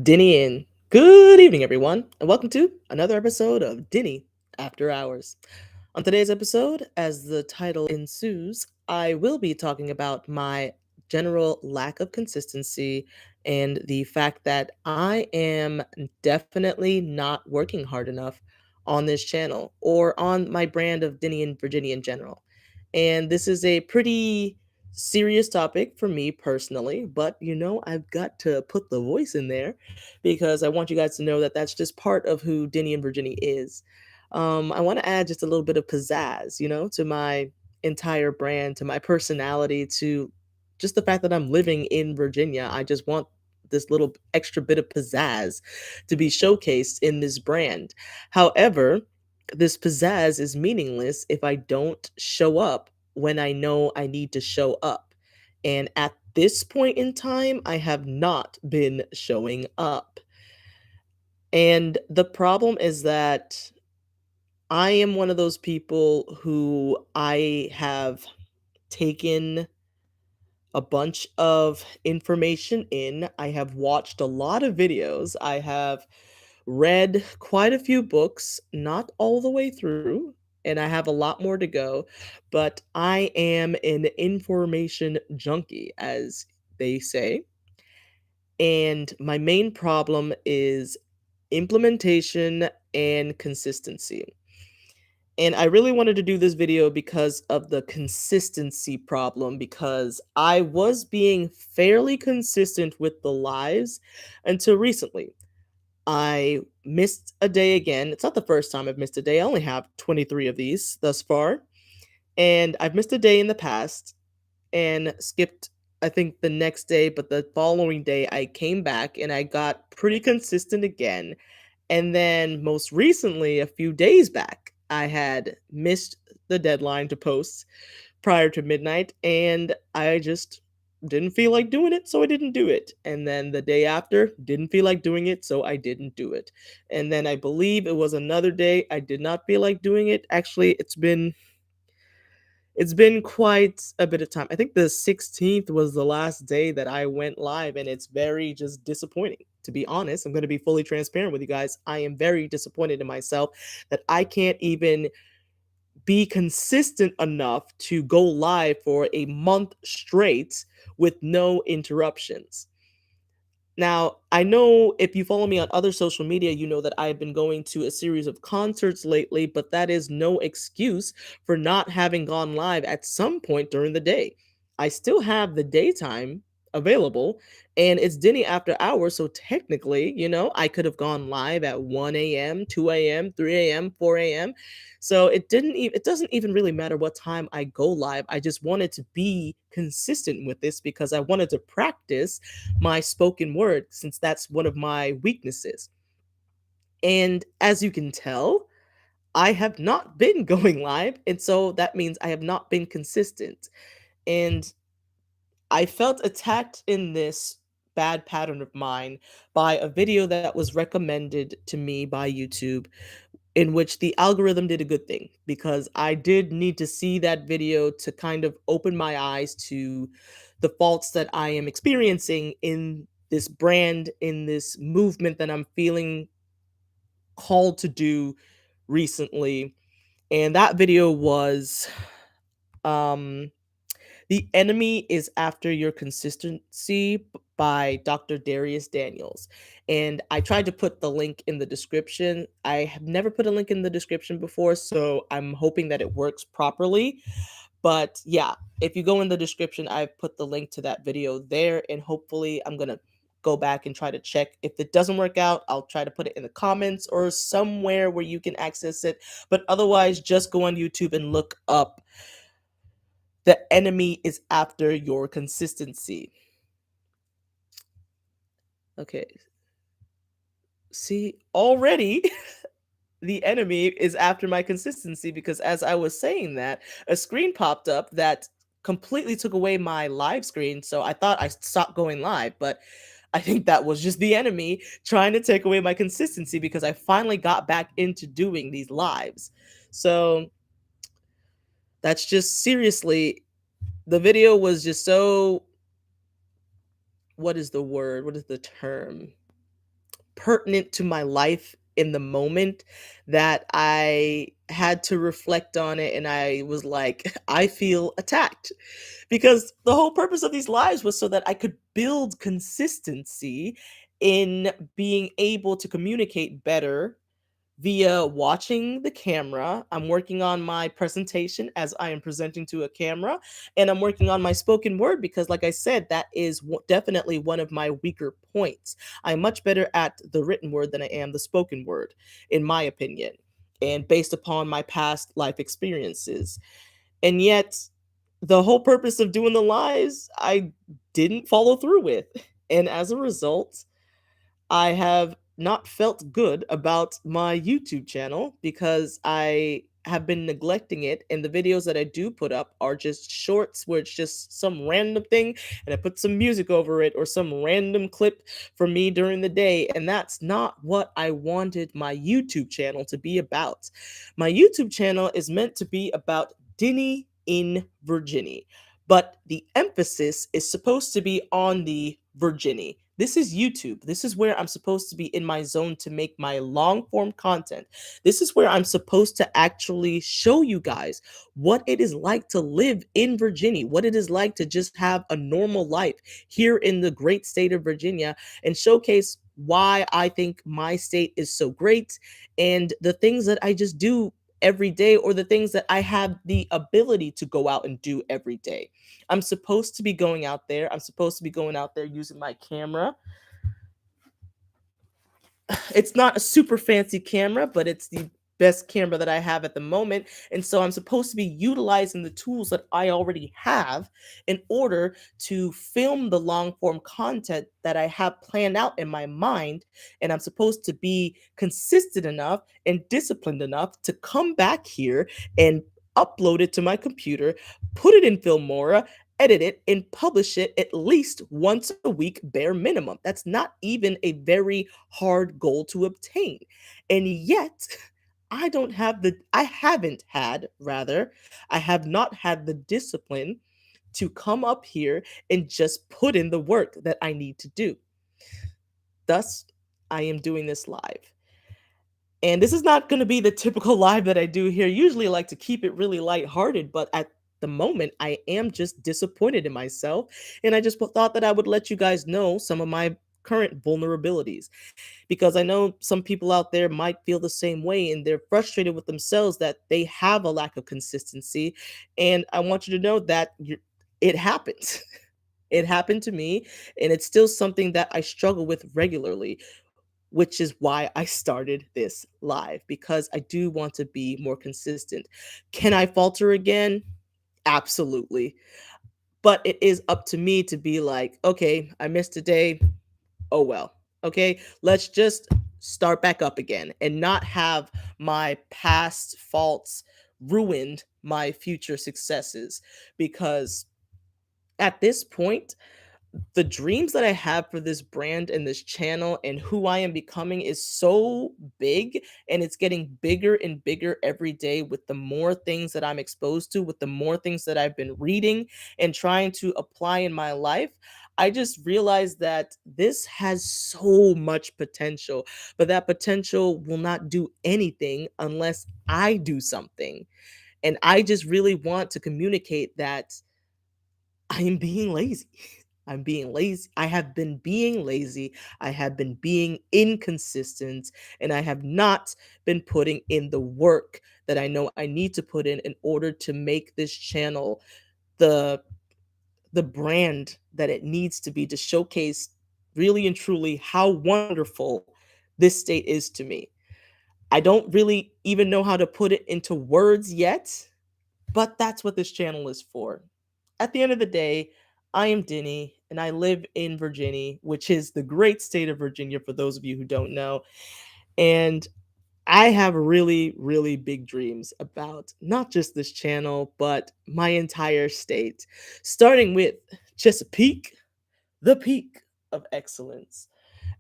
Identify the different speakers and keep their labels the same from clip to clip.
Speaker 1: Denny. Good evening, everyone, and welcome to another episode of Denny After Hours. On today's episode, as the title ensues, I will be talking about my general lack of consistency and the fact that I am definitely not working hard enough on this channel or on my brand of Denny and Virginia in general. And this is a pretty serious topic for me personally, but I've got to put the voice in there because I want you guys to know that that's just part of who Denny and Virginia is. I want to add just a little bit of pizzazz, to my entire brand, to my personality, to just the fact that I'm living in Virginia. I just want this little extra bit of pizzazz to be showcased in this brand. However, this pizzazz is meaningless if I don't show up when I know I need to show up. And at this point in time, I have not been showing up. And the problem is that I am one of those people who I have taken a bunch of information in. I have watched a lot of videos. I have read quite a few books, not all the way through, and I have a lot more to go, but I am an information junkie, as they say. And my main problem is implementation and consistency. And I really wanted to do this video because of the consistency problem, because I was being fairly consistent with the lives until recently. I missed a day again. It's not the first time I've missed a day. I only have 23 of these thus far. And I've missed a day in the past and skipped, I think, the next day, but the following day I came back and I got pretty consistent again. And then most recently, a few days back, I had missed the deadline to post prior to midnight and I just didn't feel like doing it, so I didn't do it. And then the day after, didn't feel like doing it, so I didn't do it. And then I believe it was another day I did not feel like doing it. Actually, it's been quite a bit of time. I think the 16th was the last day that I went live, and it's very just disappointing. To be honest, I'm going to be fully transparent with you guys. I am very disappointed in myself that I can't even be consistent enough to go live for a month straight with no interruptions. Now, I know if you follow me on other social media, you know that I've been going to a series of concerts lately, but that is no excuse for not having gone live at some point during the day. I still have the daytime available, and it's Denny after hours, so technically, I could have gone live at 1 a.m., 2 a.m., 3 a.m., 4 a.m. So it doesn't even really matter what time I go live. I just wanted to be consistent with this because I wanted to practice my spoken word since that's one of my weaknesses. And as you can tell, I have not been going live. And so that means I have not been consistent. And I felt attacked in this bad pattern of mine by a video that was recommended to me by YouTube, in which the algorithm did a good thing because I did need to see that video to kind of open my eyes to the faults that I am experiencing in this brand, in this movement that I'm feeling called to do recently. And that video was um The Enemy is After Your Consistency by Dr. Darius Daniels. And I tried to put the link in the description. I have never put a link in the description before, so I'm hoping that it works properly. But yeah, if you go in the description, I've put the link to that video there, and hopefully I'm going to go back and try to check. If it doesn't work out, I'll try to put it in the comments or somewhere where you can access it. But otherwise, just go on YouTube and look up The Enemy is After Your Consistency. Okay. See, already the enemy is after my consistency because as I was saying that, a screen popped up that completely took away my live screen. So I thought I stopped going live, but I think that was just the enemy trying to take away my consistency because I finally got back into doing these lives. So that's just seriously, the video was just so, what is the word? What is the term? pertinent to my life in the moment that I had to reflect on it, and I was like, I feel attacked. Because the whole purpose of these lives was so that I could build consistency in being able to communicate better via watching the camera. I'm working on my presentation as I am presenting to a camera, and I'm working on my spoken word because, like I said, that is definitely one of my weaker points. I'm much better at the written word than I am the spoken word, in my opinion, and based upon my past life experiences. And yet, the whole purpose of doing the lives, I didn't follow through with. And as a result, I have not felt good about my YouTube channel because I have been neglecting it. And the videos that I do put up are just shorts where it's just some random thing and I put some music over it or some random clip from me during the day. And that's not what I wanted my YouTube channel to be about. My YouTube channel is meant to be about Denny in Virginia, but the emphasis is supposed to be on the Virginia. This is YouTube. This is where I'm supposed to be in my zone to make my long form content. This is where I'm supposed to actually show you guys what it is like to live in Virginia, what it is like to just have a normal life here in the great state of Virginia, and showcase why I think my state is so great and the things that I just do every day or the things that I have the ability to go out and do every day. I'm supposed to be going out there. I'm supposed to be going out there using my camera. It's not a super fancy camera, but it's the best camera that I have at the moment. And so I'm supposed to be utilizing the tools that I already have in order to film the long form content that I have planned out in my mind. And I'm supposed to be consistent enough and disciplined enough to come back here and upload it to my computer, put it in Filmora, edit it, and publish it at least once a week, bare minimum. That's not even a very hard goal to obtain. And yet, I haven't had, rather, I have not had the discipline to come up here and just put in the work that I need to do. Thus, I am doing this live. And this is not going to be the typical live that I do here. Usually I like to keep it really lighthearted, but at the moment I am just disappointed in myself. And I just thought that I would let you guys know some of my current vulnerabilities because I know some people out there might feel the same way and they're frustrated with themselves that they have a lack of consistency. And I want you to know that it happens. It happened to me, and it's still something that I struggle with regularly, which is why I started this live because I do want to be more consistent. Can I falter again? Absolutely. But it is up to me to be like, okay, I missed a day. Oh well. Okay, let's just start back up again and not have my past faults ruined my future successes because at this point the dreams that I have for this brand and this channel and who I am becoming is so big, and it's getting bigger and bigger every day with the more things that I'm exposed to, with the more things that I've been reading and trying to apply in my life. I just realized that this has so much potential, but that potential will not do anything unless I do something. And I just really want to communicate that I am being lazy. I'm being lazy. I have been being lazy. I have been being inconsistent, and I have not been putting in the work that I know I need to put in order to make this channel the brand that it needs to be to showcase really and truly how wonderful this state is to me. I don't really even know how to put it into words yet, but that's what this channel is for. At the end of the day, I am Denny and I live in Virginia, which is the great state of Virginia for those of you who don't know. And I have really, really big dreams about not just this channel, but my entire state, starting with Chesapeake, the peak of excellence,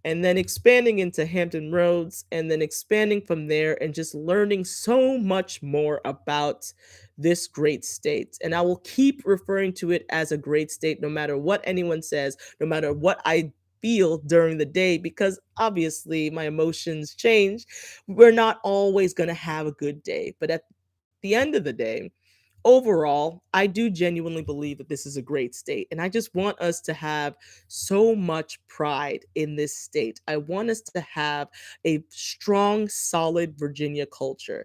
Speaker 1: and then expanding into Hampton Roads, and then expanding from there and just learning so much more about this great state. And I will keep referring to it as a great state no matter what anyone says, no matter what I feel during the day because obviously my emotions change. We're not always going to have a good day, but at the end of the day, overall, I do genuinely believe that this is a great state. And I just want us to have so much pride in this state. I want us to have a strong, solid Virginia culture.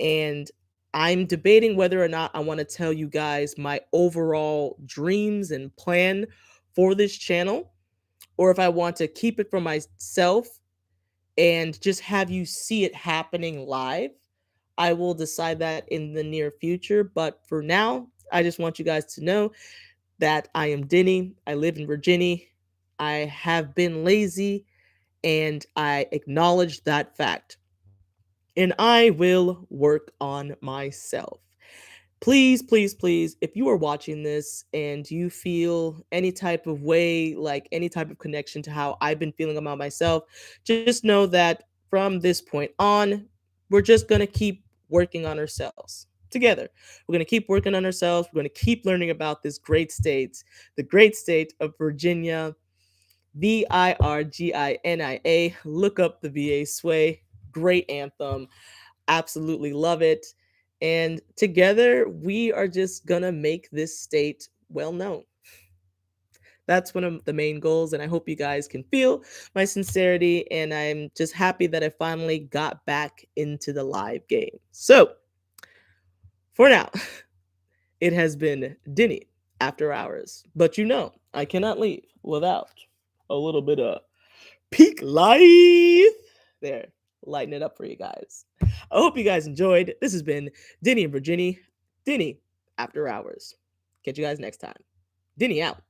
Speaker 1: And I'm debating whether or not I want to tell you guys my overall dreams and plan for this channel, or if I want to keep it for myself and just have you see it happening live. I will decide that in the near future. But for now, I just want you guys to know that I am Denny. I live in Virginia. I have been lazy and I acknowledge that fact. And I will work on myself. Please, please, please, if you are watching this and you feel any type of way, like any type of connection to how I've been feeling about myself, just know that from this point on, we're just going to keep working on ourselves together. We're going to keep working on ourselves. We're going to keep learning about this great state, the great state of Virginia, Virginia. Look up the VA Sway. Great anthem. Absolutely love it. And together, we are just gonna make this state well known. That's one of the main goals. And I hope you guys can feel my sincerity. And I'm just happy that I finally got back into the live game. So, for now, it has been Denny after hours. But I cannot leave without a little bit of peak life. There, lighten it up for you guys. I hope you guys enjoyed. This has been Denny and Virginia. Denny after hours. Catch you guys next time. Denny out.